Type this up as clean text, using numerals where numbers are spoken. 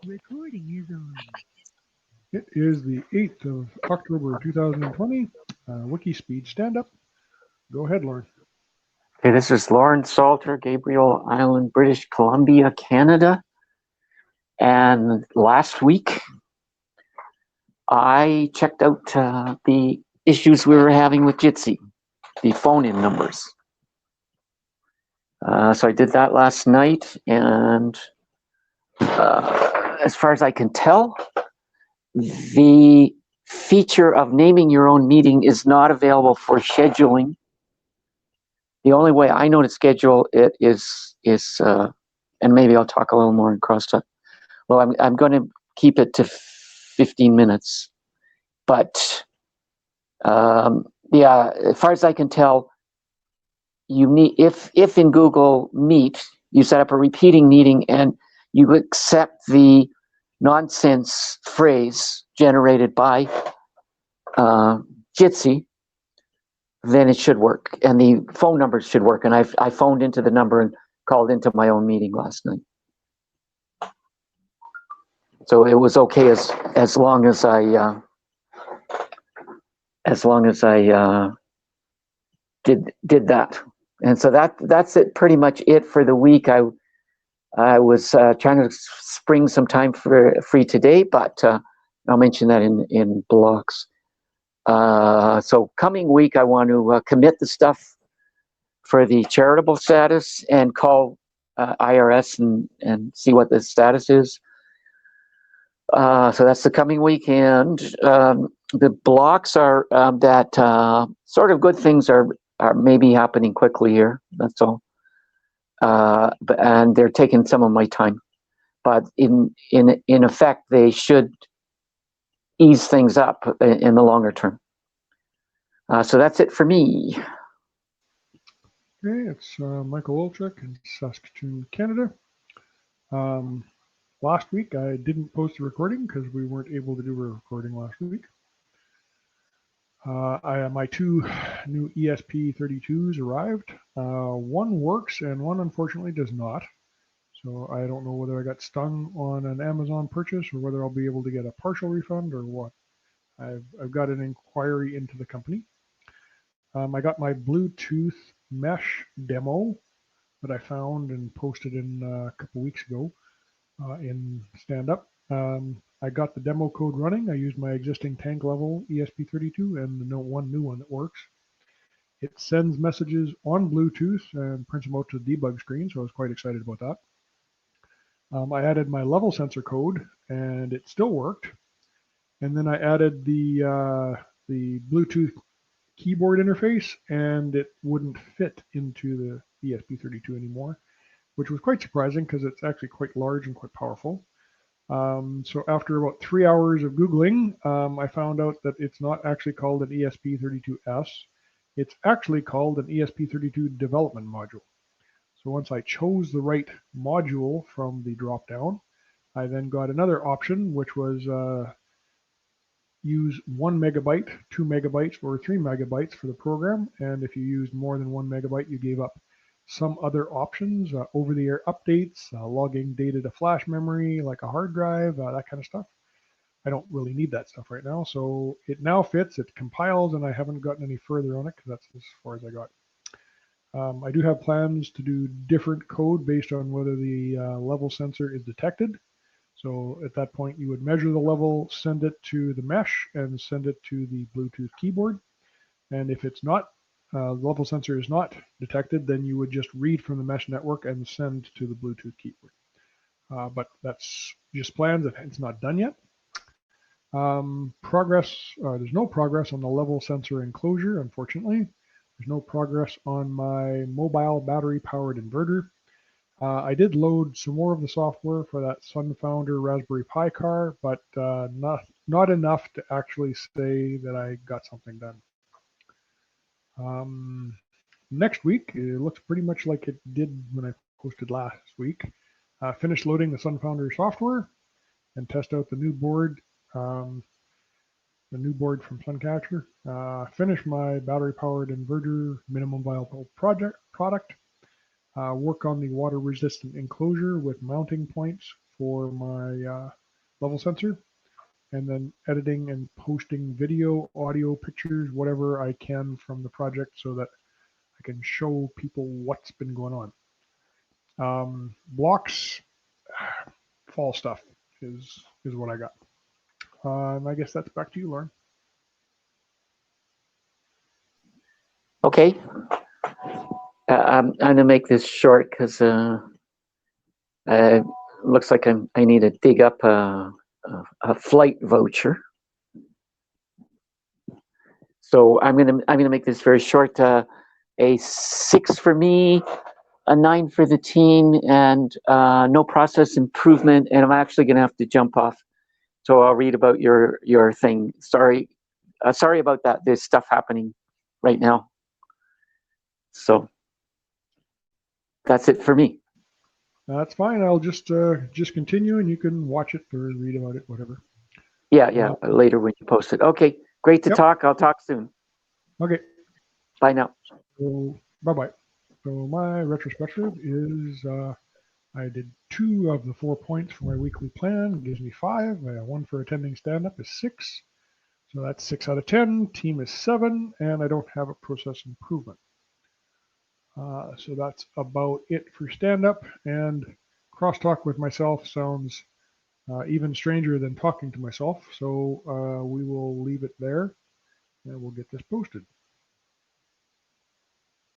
Recording is on. It is the 8th of October 2020. WIKISPEED Stand-Up. Go ahead, Lauren. Okay, this is Lauren Salter, Gabriel Island, British Columbia, Canada. And last week, I checked out the issues we were having with Jitsi, the phone-in numbers. So I did that last night, and as far as I can tell, the feature of naming your own meeting is not available for scheduling. The only way I know to schedule it is and maybe I'll talk a little more in crosstalk. Well, I'm going to keep it to 15 minutes, but yeah, as far as I can tell, you need if in Google Meet you set up a repeating meeting and you accept the nonsense phrase generated by Jitsi, then it should work, and the phone numbers should work. And I phoned into the number and called into my own meeting last night, so it was okay as long as I did that. And so that's it, pretty much it for the week. I was trying to spring some time for free today, but I'll mention that in blocks. So coming week, I want to commit the stuff for the charitable status and call IRS and see what the status is. So that's the coming week, and the blocks are that sort of good things are maybe happening quickly here. That's all. And they're taking some of my time, but in effect, they should ease things up in the longer term. So that's it for me. Okay, it's Michael Wolchuk in Saskatoon, Canada. Last week, I didn't post a recording because we weren't able to do a recording last week. My two new ESP32s arrived. One works and one unfortunately does not. So I don't know whether I got stung on an Amazon purchase or whether I'll be able to get a partial refund or what. I've got an inquiry into the company. I got my Bluetooth mesh demo that I found and posted in a couple weeks ago in Standup. I got the demo code running. I used my existing tank level ESP32 and the one new one that works. It sends messages on Bluetooth and prints them out to the debug screen, so I was quite excited about that. I added my level sensor code, and it still worked. And then I added the Bluetooth keyboard interface, and it wouldn't fit into the ESP32 anymore, which was quite surprising because it's actually quite large and quite powerful. So after about 3 hours of Googling, I found out that it's not actually called an ESP32S. It's actually called an ESP32 development module. So once I chose the right module from the drop-down, I then got another option, which was use 1 megabyte, 2 megabytes, or 3 megabytes for the program. And if you used more than 1 megabyte, you gave up some other options, over-the-air updates, logging data to flash memory, like a hard drive, that kind of stuff. I don't really need that stuff right now. So it now fits, it compiles, and I haven't gotten any further on it because that's as far as I got. I do have plans to do different code based on whether the level sensor is detected. So at that point, you would measure the level, send it to the mesh, and send it to the Bluetooth keyboard. And if it's not, the level sensor is not detected, then you would just read from the mesh network and send to the Bluetooth keyboard. But that's just plans. It's not done yet. There's no progress on the level sensor enclosure, unfortunately. There's no progress on my mobile battery-powered inverter. I did load some more of the software for that Sunfounder Raspberry Pi car, but not enough to actually say that I got something done. Next week, it looks pretty much like it did when I posted last week. Finished loading the Sunfounder software and test out the new board from Suncatcher. Finished my battery-powered inverter minimum viable product. work on the water resistant enclosure with mounting points for my level sensor, and then editing and posting video, audio, pictures, whatever I can from the project so that I can show people what's been going on. Blocks, fall stuff is what I got. And I guess that's back to you, Lauren. Okay. I'm going to make this short because looks like I need to dig up a flight voucher. So I'm gonna make this very short. A 6 for me, a 9 for the team, and no process improvement. And I'm actually gonna have to jump off. So I'll read about your thing. Sorry about that. There's stuff happening right now. So that's it for me. That's fine. I'll just continue, and you can watch it or read about it, whatever. Yeah. Later when you post it. Okay. Great to talk. I'll talk soon. Okay. Bye now. So bye-bye. So my retrospective is I did 2 of the 4 points for my weekly plan. It gives me 5. 1 for attending stand-up is 6. So that's 6 out of 10. Team is 7, and I don't have a process improvement. So that's about it for stand-up. And crosstalk with myself sounds even stranger than talking to myself. So we will leave it there, and we'll get this posted.